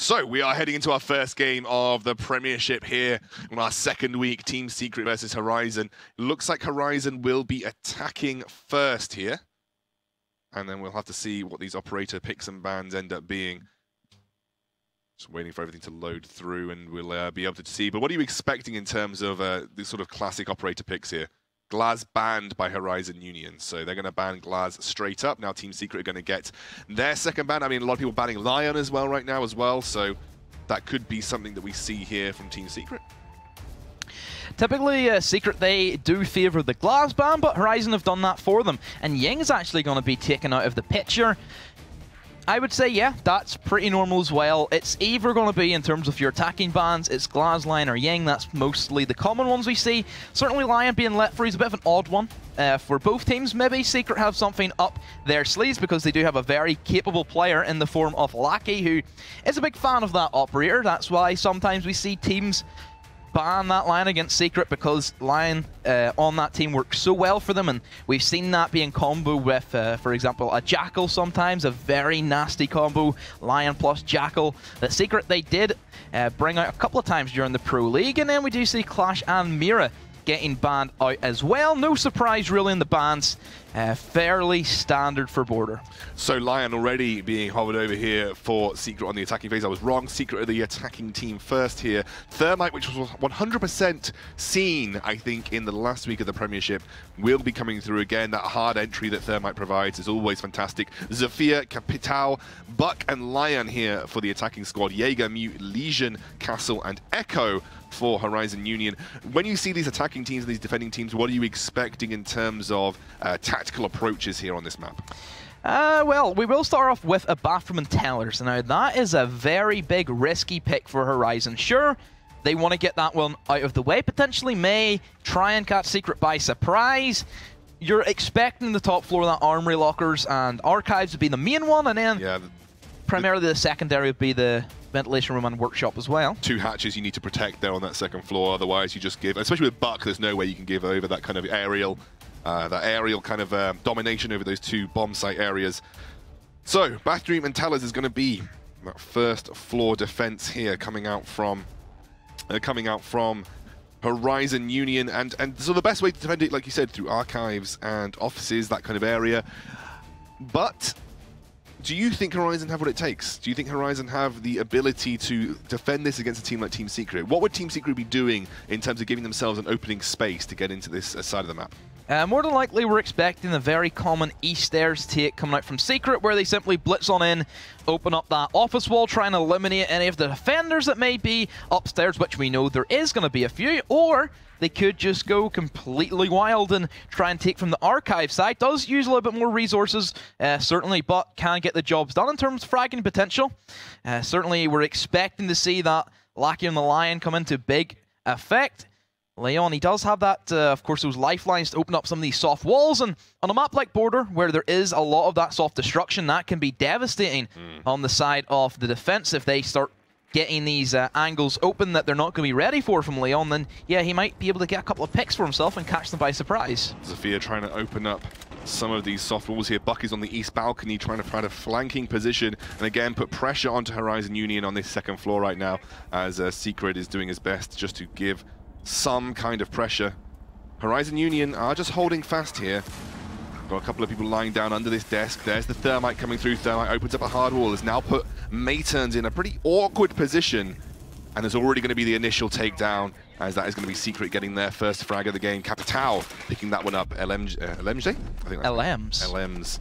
So we are heading into our first game of the Premiership here on our second week, Team Secret versus Horizon. Looks like Horizon will be attacking first here. And then we'll have to see what these operator picks and bans end up being. Just waiting for everything to load through and we'll be able to see. But what are you expecting in terms of the sort of classic operator picks here? Glaz banned by Horizon Union, so they're going to ban Glaz straight up. Now Team Secret are going to get their second ban. I mean, a lot of people banning Lion as well right now as well, so that could be something that we see here from Team Secret. Typically, Secret, they do favour the Glaz ban, but Horizon have done that for them. And Ying's actually going to be taken out of the picture. I would say, yeah, that's pretty normal as well. It's either going to be, in terms of your attacking bans, it's Glaz, Lion, or Ying. That's mostly the common ones we see. Certainly Lion being let free is a bit of an odd one for both teams. Maybe Secret have something up their sleeves because they do have a very capable player in the form of Lackey, who is a big fan of that operator. That's why sometimes we see teams ban that Lion against Secret, because Lion on that team works so well for them, and we've seen that being combo with, for example, a Jackal sometimes, a very nasty combo, Lion plus Jackal. The Secret they did bring out a couple of times during the Pro League, and then we do see Clash and Mira getting banned out as well. No surprise really in the bans. Fairly standard for Border. So Lion already being hovered over here for Secret on the attacking phase. I was wrong. Secret are the attacking team first here. Thermite, which was 100% seen, I think, in the last week of the Premiership, will be coming through again. That hard entry that Thermite provides is always fantastic. Zafir, Capital, Buck, and Lion here for the attacking squad. Jaeger, Mute, Legion, Castle, and Echo for Horizon Union. When you see these attacking teams and these defending teams, what are you expecting in terms of tactical approaches here on this map? Well, we will start off with a Bathroom and Tellers. Now, that is a very big, risky pick for Horizon. Sure, they want to get that one out of the way. Potentially may try and catch Secret by surprise. You're expecting the top floor of that Armory Lockers and Archives to be the main one, and then primarily the secondary would be the ventilation room and workshop as well. Two hatches you need to protect there on that second floor, otherwise you just give, especially with Buck, there's no way you can give over that kind of aerial kind of domination over those two bomb site areas. So Bathroom and Tellers is going to be that first floor defense here coming out from Horizon Union, and so the best way to defend it, like you said, through archives and offices, that kind of area. But do you think Horizon have what it takes? Do you think Horizon have the ability to defend this against a team like Team Secret? What would Team Secret be doing in terms of giving themselves an opening space to get into this side of the map? More than likely, we're expecting the very common East Stairs take coming out from Secret, where they simply blitz on in, open up that office wall, try and eliminate any of the defenders that may be upstairs, which we know there is going to be a few, or they could just go completely wild and try and take from the archive side. Does use a little bit more resources, certainly, but can get the jobs done in terms of fragging potential. Certainly, we're expecting to see that Lackey and the Lion come into big effect. Leon, he does have that, of course, those lifelines to open up some of these soft walls, and on a map like Border, where there is a lot of that soft destruction, that can be devastating on the side of the defense if they start getting these angles open that they're not going to be ready for from Leon. Then yeah, he might be able to get a couple of picks for himself and catch them by surprise. Zafir trying to open up some of these soft walls here. Buck is on the east balcony trying to find a flanking position and again put pressure onto Horizon Union on this second floor right now, as Secret is doing his best just to give some kind of pressure. Horizon Union are just holding fast here. Got a couple of people lying down under this desk. There's the Thermite coming through. Thermite opens up a hard wall. Has now put Mayturns in a pretty awkward position. And there's already going to be the initial takedown, as that is going to be Secret getting their first frag of the game. Capital picking that one up. LMJ? I think that's LMs. LMs.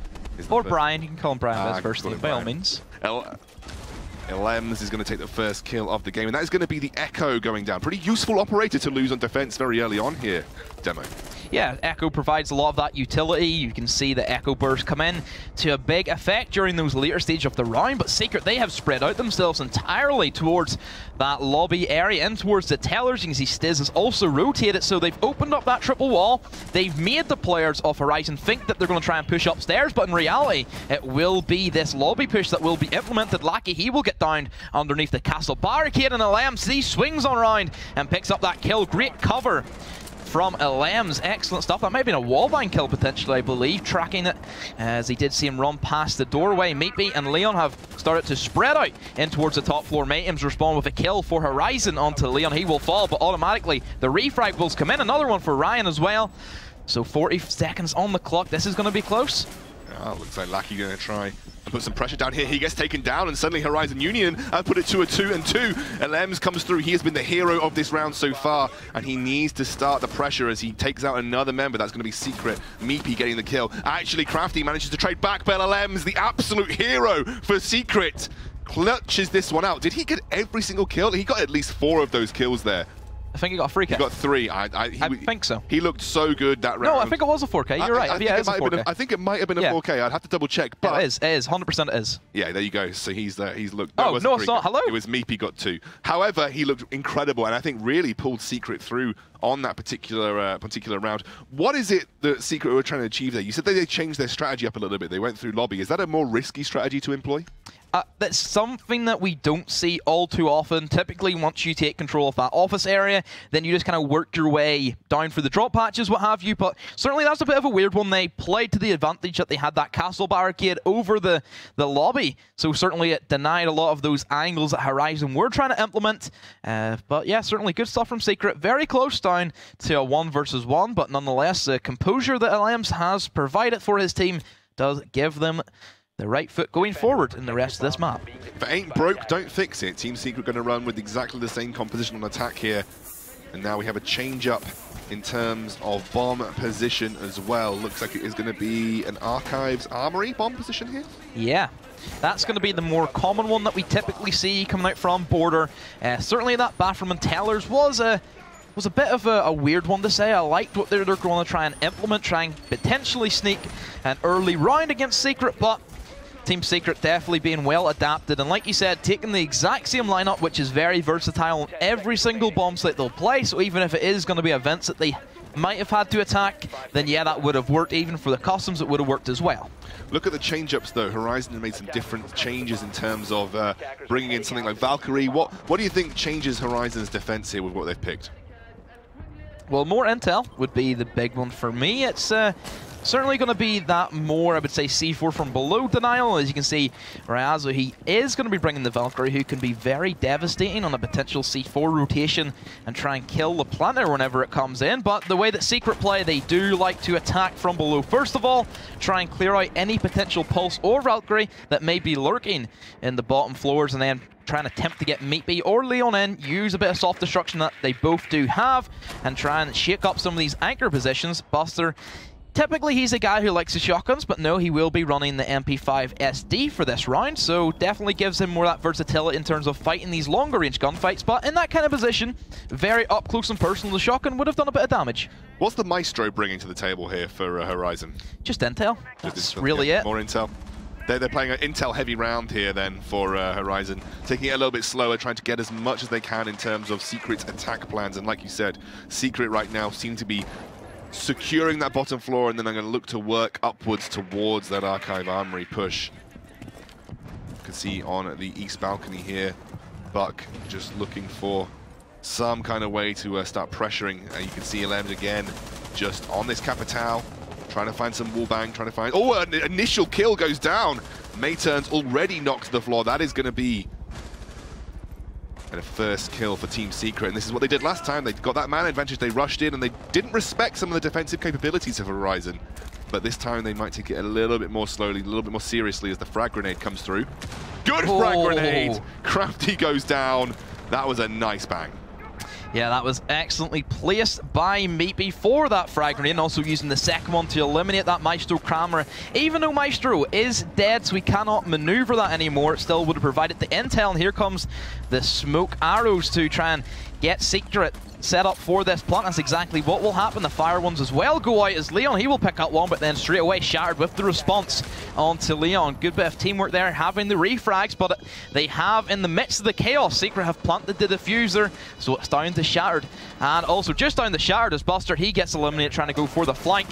Or Brian. You can call him Brian as first name, by all means. LMs is going to take the first kill of the game, and that is going to be the Echo going down. Pretty useful operator to lose on defense very early on here, Demo. Yeah, Echo provides a lot of that utility. You can see the Echo Burst come in to a big effect during those later stage of the round, but Secret, they have spread out themselves entirely towards that lobby area and towards the Tellers. You can see Stiz has also rotated, so they've opened up that triple wall. They've made the players of Horizon think that they're going to try and push upstairs, but in reality, it will be this lobby push that will be implemented. Lackey, he will get down underneath the castle barricade, and LMC swings on around and picks up that kill. Great cover from Elems. Excellent stuff. That might have been a wallbang kill potentially, I believe, tracking it as he did see him run past the doorway. Meatbeat and Leon have started to spread out in towards the top floor. Matems respond with a kill for Horizon onto Leon. He will fall, but automatically the refrag will come in. Another one for Ryan as well. So 40 seconds on the clock. This is going to be close. Looks like Lackey going to try and put some pressure down here. He gets taken down, and suddenly Horizon Union put it to a 2-2. Elems comes through. He has been the hero of this round so far, and he needs to start the pressure as he takes out another member. That's going to be Secret. Meepy getting the kill. Actually, Crafty manages to trade back, but Elems, the absolute hero for Secret, clutches this one out. Did he get every single kill? He got at least 4 of those kills there. I think he got a 3K. He got 3. I think so. He looked so good that round. No, I think it was a 4K. You're right. I think it might have been a 4K. I'd have to double check. But it is. 100% it is. Yeah, there you go. So he's looked. Oh, no, it's not. Hello? It was Meepy got 2. However, he looked incredible, and I think really pulled Secret through on that particular round. What is it that Secret were trying to achieve there? You said they changed their strategy up a little bit. They went through lobby. Is that a more risky strategy to employ? That's something that we don't see all too often. Typically, once you take control of that office area, then you just kind of work your way down through the drop patches, what have you. But certainly that's a bit of a weird one. They played to the advantage that they had that castle barricade over the lobby. So certainly it denied a lot of those angles that Horizon were trying to implement. But yeah, certainly good stuff from Secret. Very close down to a 1 versus 1. But nonetheless, the composure that Elems has provided for his team does give them the right foot going forward in the rest of this map. If it ain't broke, don't fix it. Team Secret going to run with exactly the same composition on attack here. And now we have a change up in terms of bomb position as well. Looks like it is going to be an Archives Armory bomb position here. Yeah. That's going to be the more common one that we typically see coming out from Border. Certainly that Bathroom and Tellers was a bit of a weird one to say. I liked what they're going to try and implement, trying potentially sneak an early round against Secret, but Team Secret definitely being well adapted, and like you said, taking the exact same lineup, which is very versatile on every single bomb site they'll play. So even if it is going to be events that they might have had to attack, then yeah, that would have worked. Even for the customs, it would have worked as well. Look at the change-ups though. Horizon have made some different changes in terms of bringing in something like Valkyrie. What do you think changes Horizon's defense here with what they've picked? Well, more intel would be the big one for me. It's certainly going to be that more, I would say, C4 from below denial. As you can see, Rayazo, he is going to be bringing the Valkyrie, who can be very devastating on a potential C4 rotation and try and kill the planter whenever it comes in. But the way that Secret play, they do like to attack from below. First of all, try and clear out any potential Pulse or Valkyrie that may be lurking in the bottom floors, and then try and attempt to get Meatbeat or Leon in, use a bit of soft destruction that they both do have, and try and shake up some of these anchor positions. Buster, typically he's a guy who likes the shotguns, but no, he will be running the MP5 SD for this round, so definitely gives him more of that versatility in terms of fighting these longer range gunfights. But in that kind of position, very up close and personal, the shotgun would have done a bit of damage. What's the Maestro bringing to the table here for Horizon? Just intel. That's really it. More intel. They're playing an intel-heavy round here then for Horizon, taking it a little bit slower, trying to get as much as they can in terms of Secret's attack plans. And like you said, Secret right now seem to be securing that bottom floor, and then I'm going to look to work upwards towards that Archive Armory push. You can see on the east balcony here, Buck just looking for some kind of way to start pressuring. You can see Elems again just on this Capital, trying to find some wallbang, trying to find... Oh, an initial kill goes down. Mayturn's already knocked to the floor. That is going to be a first kill for Team Secret, and this is what they did last time. They got that man advantage, they rushed in, and they didn't respect some of the defensive capabilities of Horizon. But this time they might take it a little bit more slowly, a little bit more seriously as the frag grenade comes through. Good frag grenade! Crafty goes down. That was a nice bang. Yeah, that was excellently placed by Meatbeat for that frag grenade, and also using the second one to eliminate that Maestro camera. Even though Maestro is dead, so we cannot maneuver that anymore, it still would have provided the intel, and here comes the smoke arrows to try and get Secret set up for this plant. That's exactly what will happen. The fire ones as well go out as Leon, he will pick up one, but then straight away Shattered with the response onto Leon. Good bit of teamwork there, having the refrags, but they have, in the midst of the chaos, Secret have planted the diffuser, so it's down to Shattered. And also just down to Shattered as Buster, he gets eliminated trying to go for the flank.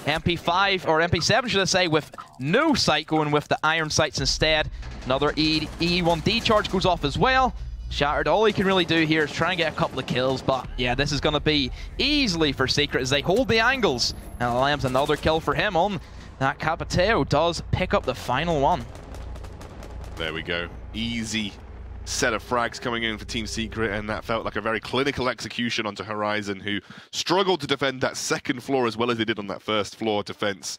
MP5, or MP7 should I say, with no sight, going with the iron sights instead. Another E1D charge goes off as well. Shattered, all he can really do here is try and get a couple of kills, but yeah, this is going to be easily for Secret as they hold the angles. And Lamb's another kill for him on that Capiteo, does pick up the final one. There we go. Easy set of frags coming in for Team Secret, and that felt like a very clinical execution onto Horizon, who struggled to defend that second floor as well as they did on that first floor defense.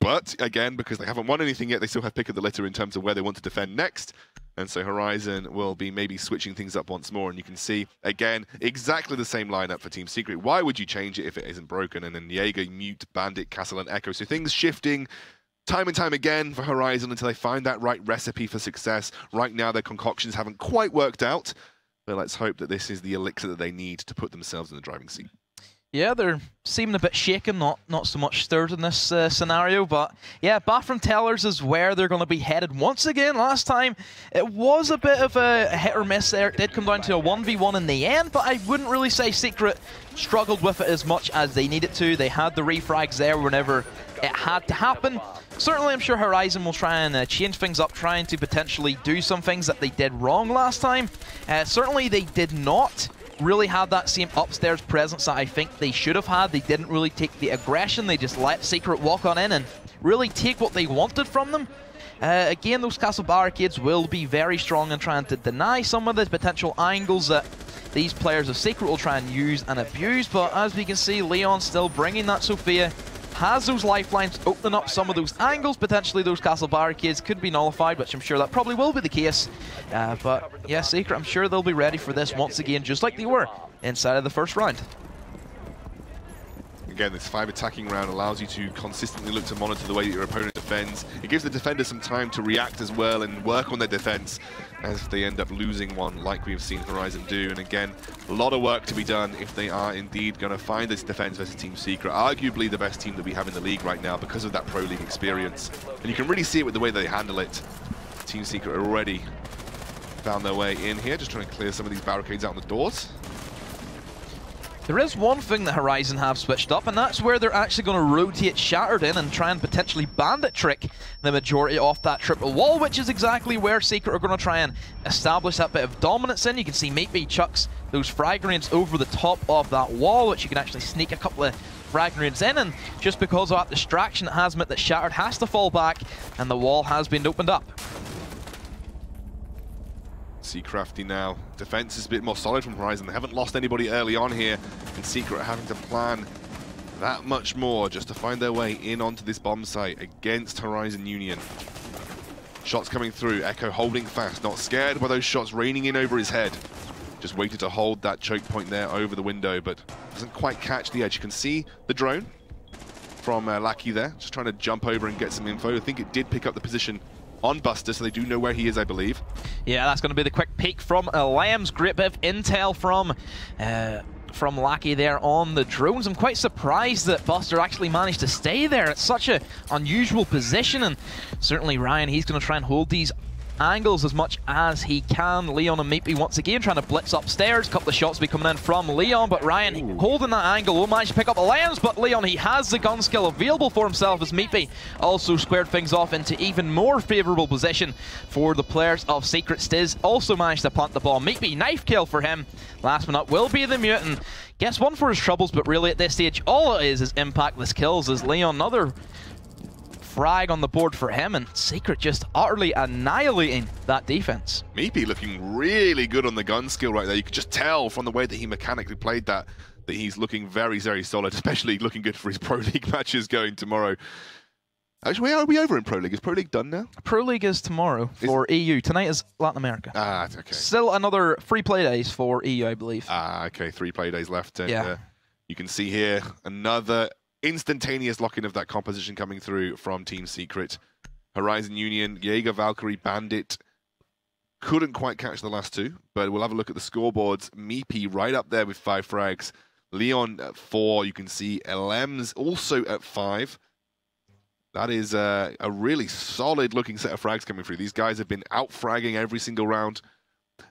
But again, because they haven't won anything yet, they still have pick of the litter in terms of where they want to defend next. And so Horizon will be maybe switching things up once more. And you can see, again, exactly the same lineup for Team Secret. Why would you change it if it isn't broken? And then Jaeger, Mute, Bandit, Castle, and Echo. So things shifting time and time again for Horizon until they find that right recipe for success. Right now, their concoctions haven't quite worked out. But let's hope that this is the elixir that they need to put themselves in the driving seat. Yeah, they're seeming a bit shaken, not so much stirred in this scenario, but yeah, Bathroom Tellers is where they're going to be headed once again. Last time, it was a bit of a hit or miss there. It did come down to a 1v1 in the end, but I wouldn't really say Secret struggled with it as much as they needed to. They had the refrags there whenever it had to happen. Certainly, I'm sure Horizon will try and change things up, trying to potentially do some things that they did wrong last time. Certainly, they did not really have that same upstairs presence that I think they should have had. They didn't really take the aggression. They just let Secret walk on in and really take what they wanted from them. Again, those castle barricades will be very strong in trying to deny some of the potential angles that these players of Secret will try and use and abuse. But as we can see, Leon still bringing that Sophia, has those lifelines, opening up some of those angles. Potentially those castle barricades could be nullified, which I'm sure that probably will be the case. But yeah, Secret, I'm sure they'll be ready for this once again, just like they were inside of the first round. Again, this 5 attacking round allows you to consistently look to monitor the way that your opponent defends. It gives the defender some time to react as well and work on their defense as they end up losing one like we've seen Horizon do. And again, a lot of work to be done if they are indeed going to find this defense versus Team Secret. Arguably the best team that we have in the league right now because of that Pro League experience. And you can really see it with the way they handle it. Team Secret already found their way in here, just trying to clear some of these barricades out on the doors. There is one thing that Horizon have switched up, and that's where they're actually going to rotate Shattered in and try and potentially bandit trick the majority off that triple wall, which is exactly where Secret are going to try and establish that bit of dominance in. You can see Meatbee chucks those frag grenades over the top of that wall, which you can actually sneak a couple of frag grenades in, and just because of that distraction, it has meant that Shattered has to fall back, and the wall has been opened up. Crafty now. Defense is a bit more solid from Horizon. They haven't lost anybody early on here, and Secret are having to plan that much more just to find their way in onto this bomb site against Horizon Union. Shots coming through. Echo holding fast, not scared by those shots raining in over his head. Just waited to hold that choke point there over the window, but doesn't quite catch the edge. You can see the drone from Lackey there, just trying to jump over and get some info. I think it did pick up the position on Buster, so they do know where he is, I believe. Yeah, that's going to be the quick peek from Lambs. Great bit of intel from Lackey there on the drones. I'm quite surprised that Buster actually managed to stay there. It's such an unusual position, and certainly Ryan, he's going to try and hold these angles as much as he can. Leon and Meatbee once again trying to blitz upstairs. A couple of shots will be coming in from Leon, but Ryan holding that angle will manage to pick up a lens, but Leon, he has the gun skill available for himself as Meatbee also squared things off into even more favourable position for the players of Secret. Stiz also managed to plant the bomb. Meatbee, knife kill for him. Last one up will be the Mutant. Gets one for his troubles, but really at this stage all it is impactless kills as Leon, another frag on the board for him, and Secret just utterly annihilating that defense. Meepy looking really good on the gun skill right there. You could just tell from the way that he mechanically played that he's looking very, very solid, especially looking good for his Pro League matches going tomorrow. Actually, are we over in Pro League? Is Pro League done now? Pro League is tomorrow for EU. Tonight is Latin America. Ah, okay. Still another 3 play days for EU, I believe. Ah, okay. 3 play days left. And, yeah. You can see here another instantaneous lock-in of that composition coming through from Team Secret. Horizon Union, Jaeger, Valkyrie, Bandit couldn't quite catch the last 2, but we'll have a look at the scoreboards. Meepy right up there with 5 frags. Leon at 4. You can see LM's also at 5. That is a really solid-looking set of frags coming through. These guys have been out-fragging every single round.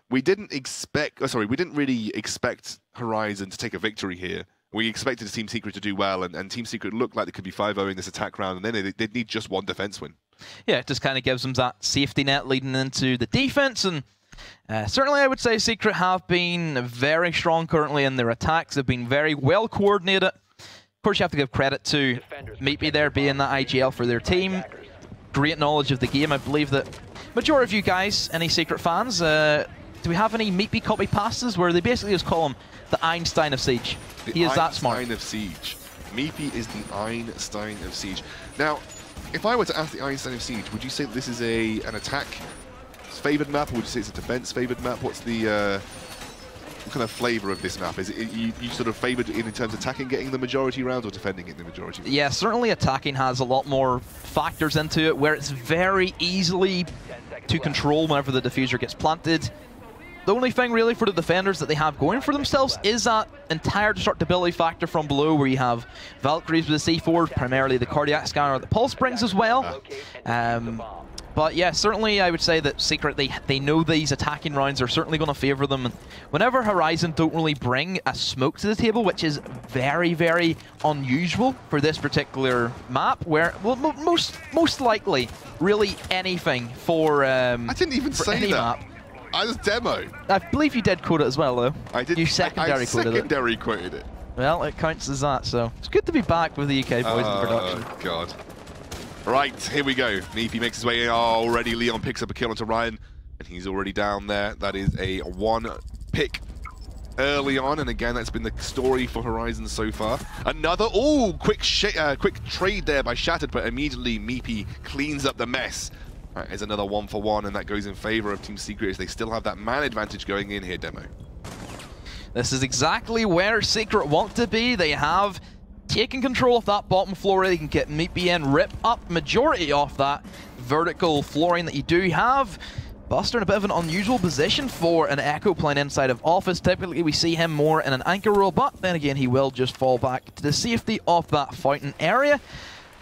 We didn't really expect Horizon to take a victory here. We expected Team Secret to do well, and Team Secret looked like they could be 5-0ing this attack round, and then they'd need just 1 defense win. Yeah, it just kind of gives them that safety net leading into the defense, and Certainly, I would say Secret have been very strong currently in their attacks. They've been very well coordinated. Of course, you have to give credit to Meepy there being that IGL for their team. Great knowledge of the game. I believe that majority of you guys, any Secret fans, do we have any Meepy copy passes where they basically just call him the Einstein of Siege? He is that smart. Einstein of Siege. Meepy is the Einstein of Siege. Now, if I were to ask the Einstein of Siege, would you say that this is an attack favored map, or would you say it's a defense favored map? What's the what kind of flavor of this map? Is it you sort of favored in terms of attacking, getting the majority rounds, or defending getting the majority rounds? Yeah, certainly attacking has a lot more factors into it, where it's very easily to control whenever the diffuser gets planted. The only thing really for the defenders that they have going for themselves is that entire destructibility factor from below, where you have Valkyries with the C4, primarily the Cardiac Scanner, the Pulse Springs as well. But yeah, certainly I would say that Secret, they know these attacking rounds are certainly going to favour them. And whenever Horizon don't really bring a smoke to the table, which is very, very unusual for this particular map, where, well, most likely, really anything for I didn't even say that. Map. I was demo. I believe you did quote it as well, though. I did. You secondary quoted it. Well, it counts as that, so it's good to be back with the UK boys in production. Oh, God. Right, here we go. Meepy makes his way in. Already Leon picks up a kill onto Ryan, and he's already down there. That is a 1 pick early on, and again, that's been the story for Horizon so far. Another, quick trade there by Shattered, but immediately Meepy cleans up the mess. Right, there's another 1-for-1, and that goes in favor of Team Secret as they still have that man advantage going in here, Demo. This is exactly where Secret want to be. They have taken control of that bottom floor. They can get Meepy in, rip up majority of that vertical flooring that you do have. Buster in a bit of an unusual position for an Echo playing inside of Office. Typically we see him more in an anchor role, but then again he will just fall back to the safety of that fountain area.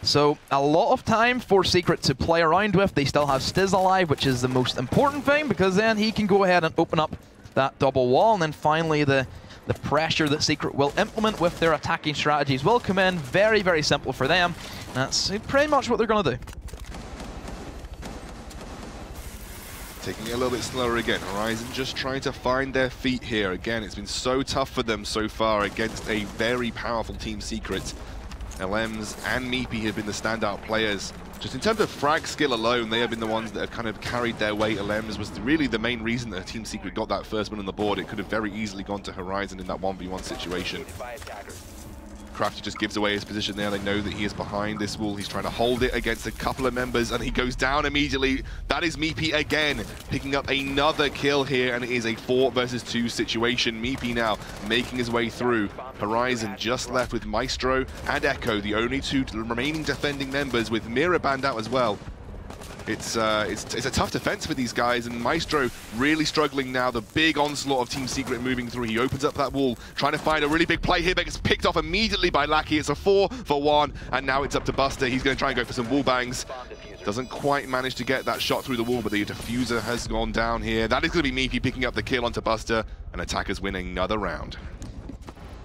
So a lot of time for Secret to play around with. They still have Stiz alive, which is the most important thing, because then he can go ahead and open up that double wall, and then finally the pressure that Secret will implement with their attacking strategies will come in. Very, very simple for them. That's pretty much what they're going to do. Taking it a little bit slower again. Horizon just trying to find their feet here. Again, it's been so tough for them so far against a very powerful Team Secret. LMs and Meepy have been the standout players. Just in terms of frag skill alone, they have been the ones that have kind of carried their weight. LMs was really the main reason that Team Secret got that first win on the board. It could have very easily gone to Horizon in that 1v1 situation. Crafty just gives away his position there. They know that he is behind this wall. He's trying to hold it against a couple of members, and he goes down immediately. That is Meepy again, picking up another kill here, and it is a 4 versus 2 situation. Meepy now making his way through. Horizon just left with Maestro and Echo, the only 2 remaining defending members, with Mira banned out as well. It's a tough defense for these guys, and Maestro really struggling now. The big onslaught of Team Secret moving through. He opens up that wall, trying to find a really big play here, but gets picked off immediately by Lackey. It's a 4-for-1, and now it's up to Buster. He's going to try and go for some wall bangs. Doesn't quite manage to get that shot through the wall, but the diffuser has gone down here. That is going to be Meepy picking up the kill onto Buster, and attackers winning another round.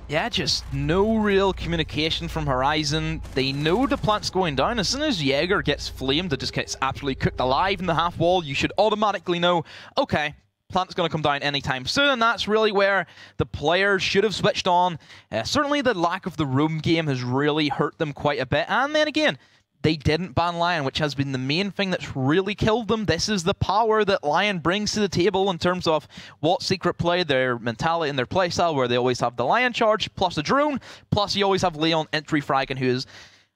Yeah, just no real communication from Horizon. They know the plant's going down. As soon as Jaeger gets flamed, it just gets absolutely cooked alive in the half wall, you should automatically know, okay, plant's going to come down anytime soon, and that's really where the players should have switched on. Certainly the lack of the roam game has really hurt them quite a bit, and then again, they didn't ban Lion, which has been the main thing that's really killed them. This is the power that Lion brings to the table in terms of what Secret play, their mentality and their playstyle, where they always have the Lion charge, plus a drone, plus you always have Leon entry fragging, who is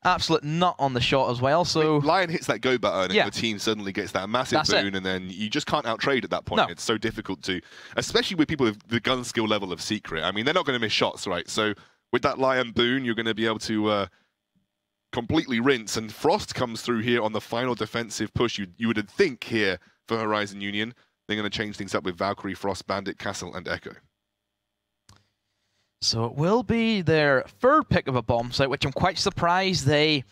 absolute nut on the shot as well. So I mean, Lion hits that go button, and the team suddenly gets that massive boon, and then you just can't outtrade at that point. No. It's so difficult to, especially with people with the gun skill level of Secret. I mean, they're not going to miss shots, right? So with that Lion boon, you're going to be able to completely rinse, and Frost comes through here on the final defensive push. You would think here for Horizon Union. They're going to change things up with Valkyrie, Frost, Bandit, Castle, and Echo. So it will be their third pick of a bomb site, which I'm quite surprised they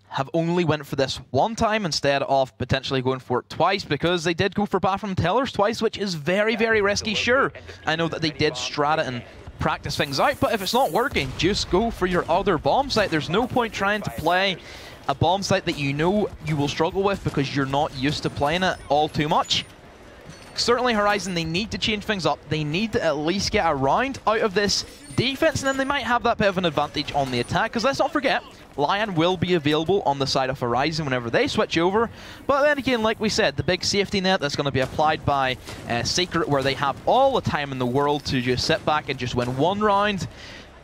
have only went for this one time instead of potentially going for it twice, because they did go for Bathroom Tellers twice, which is very, very risky. Sure, I know that they did strat it and practice things out, but if it's not working, just go for your other bomb site. There's no point trying to play a bomb site that you know you will struggle with because you're not used to playing it all too much. certainly Horizon, they need to change things up. They need to at least get a round out of this defense, and then they might have that bit of an advantage on the attack, because let's not forget, Lion will be available on the side of Horizon whenever they switch over. But then again, like we said, the big safety net that's going to be applied by Secret, where they have all the time in the world to just sit back and just win one round.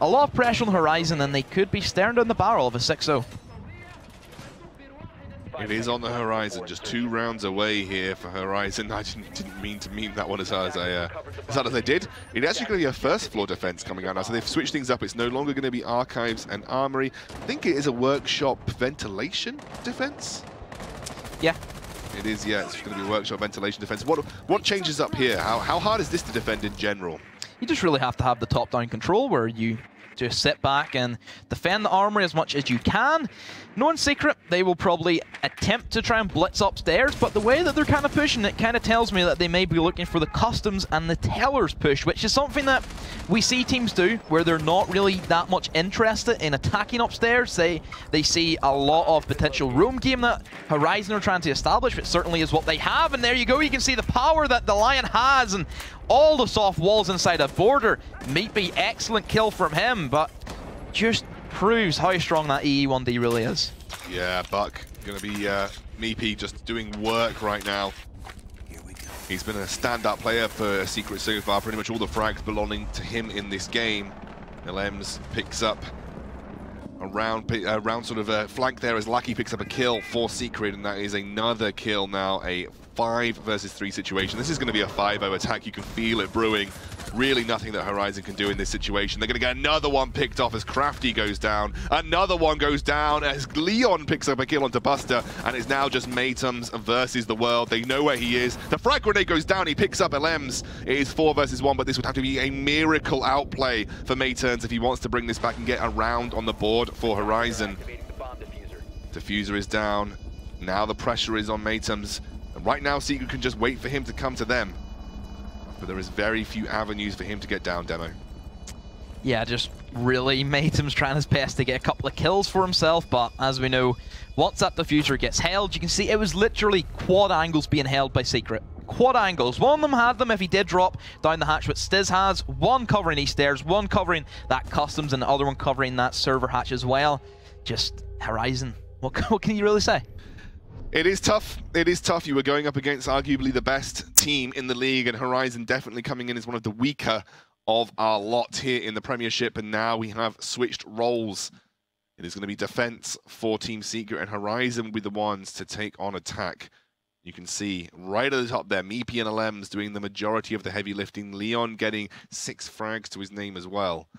A lot of pressure on Horizon, and they could be staring down the barrel of a 6-0. It is on the horizon, just 2 rounds away here for Horizon. I didn't mean to mean that one as hard as they did. It's actually going to be a first floor defense coming out now, so they've switched things up. It's no longer going to be Archives and Armory. I think it is a workshop ventilation defense. Yeah. It is, yeah. It's going to be a workshop ventilation defense. What changes up here? How hard is this to defend in general? You just really have to have the top-down control where you just sit back and defend the armory as much as you can. Knowing Secret, they will probably attempt to try and blitz upstairs, but the way that they're kind of pushing it kind of tells me that they may be looking for the customs and the tellers push, which is something that we see teams do where they're not really that much interested in attacking upstairs. They see a lot of potential roam game that Horizon are trying to establish, which certainly is what they have, and there you go, you can see the power that the Lion has and all the soft walls inside a border. Meatby, excellent kill from him, but just proves how strong that EE1D really is. Yeah, Buck going to be Meepy just doing work right now. He's been a stand-up player for Secret so far, pretty much all the frags belonging to him in this game. LMs picks up around sort of a flank there as Lucky picks up a kill for Secret, and that is another kill now, a 5 versus 3 situation. This is going to be a 5-0 attack. You can feel it brewing. Really nothing that Horizon can do in this situation. They're going to get another one picked off as Crafty goes down. Another one goes down as Leon picks up a kill onto Buster, and it's now just Maytums versus the world. They know where he is. The frag grenade goes down. He picks up LMs. It is 4 versus 1, but this would have to be a miracle outplay for Mayturns if he wants to bring this back and get a round on the board for Horizon. Diffuser is down. Now the pressure is on Maytums. And right now, Secret can just wait for him to come to them. But there is very few avenues for him to get down, Demo. Yeah, just really Maytum's trying his best to get a couple of kills for himself, but as we know, once that diffuser gets held, you can see it was literally quad angles being held by Secret. Quad angles. One of them had them if he did drop down the hatch, but Stiz has one covering these stairs, one covering that customs, and the other one covering that server hatch as well. Just Horizon. What can you really say? It is tough. It is tough. You were going up against arguably the best team in the league, and Horizon definitely coming in as one of the weaker of our lot here in the Premiership, and now we have switched roles. It is going to be defense for Team Secret, and Horizon will be the ones to take on attack. You can see right at the top there, Meepy and LMs doing the majority of the heavy lifting. Leon getting 6 frags to his name as well.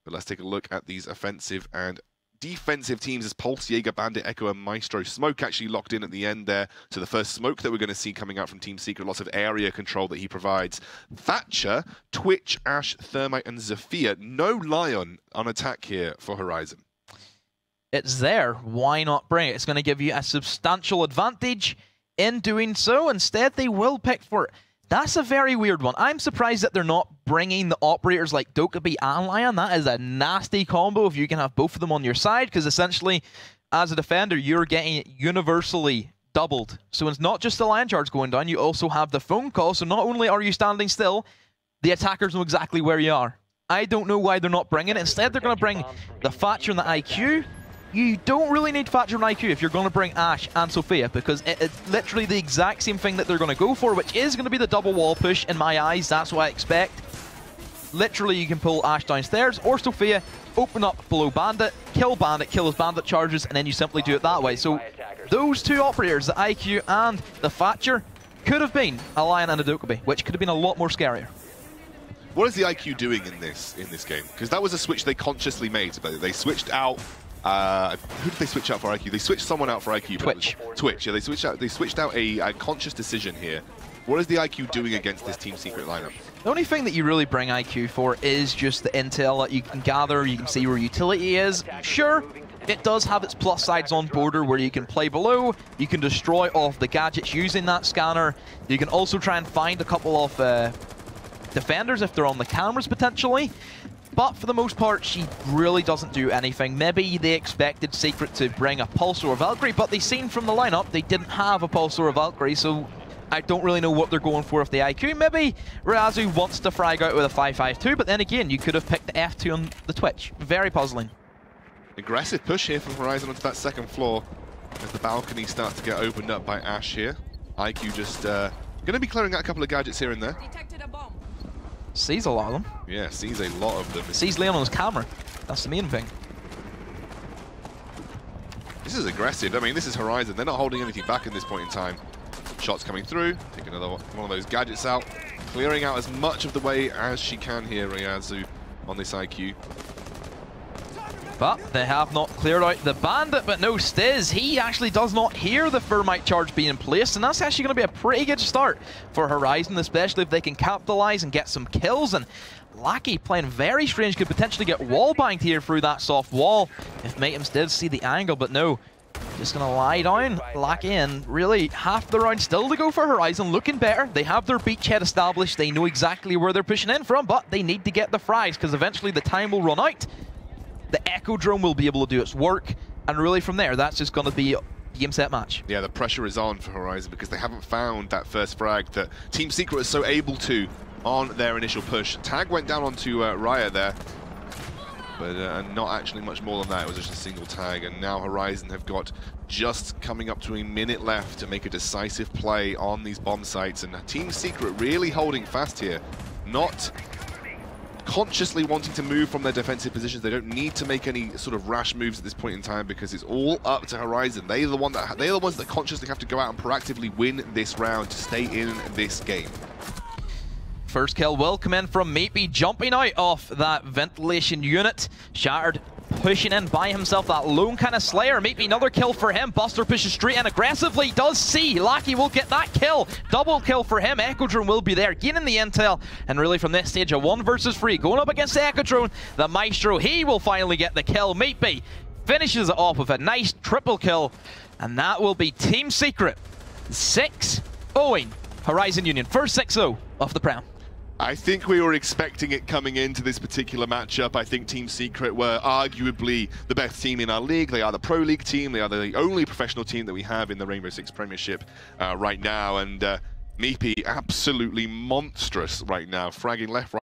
But let's take a look at these offensive and defensive teams as Pulse, Jaeger, Bandit, Echo, and Maestro. Smoke actually locked in at the end there to the first smoke that we're going to see coming out from Team Secret. Lots of area control that he provides. Thatcher, Twitch, Ash, Thermite, and Zafia. No Lion on attack here for Horizon. It's there. Why not bring it? It's going to give you a substantial advantage in doing so. Instead, they will pick for it. That's a very weird one. I'm surprised that they're not bringing the operators like Dokkaebi and Lion. That is a nasty combo if you can have both of them on your side, because essentially, as a defender, you're getting it universally doubled. So it's not just the Lion charge going down, you also have the phone call, so not only are you standing still, the attackers know exactly where you are. I don't know why they're not bringing it. Instead, they're going to bring the Thatcher and the IQ. You don't really need Thatcher and IQ if you're going to bring Ash and Sophia, because it's literally the exact same thing that they're going to go for, which is going to be the double wall push in my eyes. That's what I expect. Literally, you can pull Ash downstairs or Sophia, open up below Bandit, kill his Bandit charges, and then you simply do it that way. So those two operators, the IQ and the Thatcher, could have been a Lion and a Dokkaebi, which could have been a lot more scarier. What is the IQ doing in this game? Because that was a switch they consciously made. They switched out. Who did they switch out for IQ? They switched someone out for IQ. Twitch. Yeah, they switched out a conscious decision here. What is the IQ doing against this Team Secret lineup? The only thing that you really bring IQ for is just the intel that you can gather. You can see where utility is. Sure, it does have its plus sides on border where you can play below. You can destroy off the gadgets using that scanner. You can also try and find a couple of defenders if they're on the cameras potentially. But for the most part, she really doesn't do anything. Maybe they expected Secret to bring a Pulse or a Valkyrie, but they seen from the lineup they didn't have a Pulse or a Valkyrie, so I don't really know what they're going for with the IQ. Maybe Razu wants to frag out with a 5-5-2, but then again, you could have picked the F2 on the Twitch. Very puzzling. Aggressive push here from Horizon onto that second floor as the balcony starts to get opened up by Ash here. IQ just going to be clearing out a couple of gadgets here and there. Detected a bomb. Sees a lot of them. Yeah, sees a lot of them. Sees Leon on his camera. That's the main thing. This is aggressive. I mean, this is Horizon. They're not holding anything back at this point in time. Shots coming through. Take another one of those gadgets out. Clearing out as much of the way as she can here, Rayazu, on this IQ. But they have not cleared out the Bandit, but no Stiz. He actually does not hear the Thermite charge being placed, and that's actually going to be a pretty good start for Horizon, especially if they can capitalize and get some kills. And Lackey playing very strange, could potentially get wall banged here through that soft wall if Matems did see the angle, but no. Just going to lie down, lock in. Really, half the round still to go for Horizon, looking better. They have their beachhead established. They know exactly where they're pushing in from, but they need to get the frags because eventually the time will run out. The Echo Drone will be able to do its work, and really from there, that's just going to be game, set, match. Yeah, the pressure is on for Horizon because they haven't found that first frag that Team Secret is so able to on their initial push. Tag went down onto Raya there, but not actually much more than that. It was just a single tag, and now Horizon have got just coming up to a minute left to make a decisive play on these bomb sites, and Team Secret really holding fast here, not consciously wanting to move from their defensive positions. They don't need to make any sort of rash moves at this point in time because it's all up to Horizon. They're the ones that consciously have to go out and proactively win this round to stay in this game. First kill will come in from Meatby, jumping out of that ventilation unit. Shattered pushing in by himself, that lone kind of Slayer. Meatby, another kill for him. Buster pushes straight in aggressively, does see. Lackey will get that kill. Double kill for him. Echo Drone will be there, gaining the intel. And really from this stage, a 1 versus 3. Going up against the Echo Drone, the Maestro, he will finally get the kill. Meatby finishes it off with a nice triple kill. And that will be Team Secret 6-0 Horizon Union. First 6-0 of the Prem. I think we were expecting it coming into this particular matchup. I think Team Secret were arguably the best team in our league. They are the Pro League team. They are the only professional team that we have in the Rainbow Six Premiership right now. And Meepy absolutely monstrous right now, fragging left, right.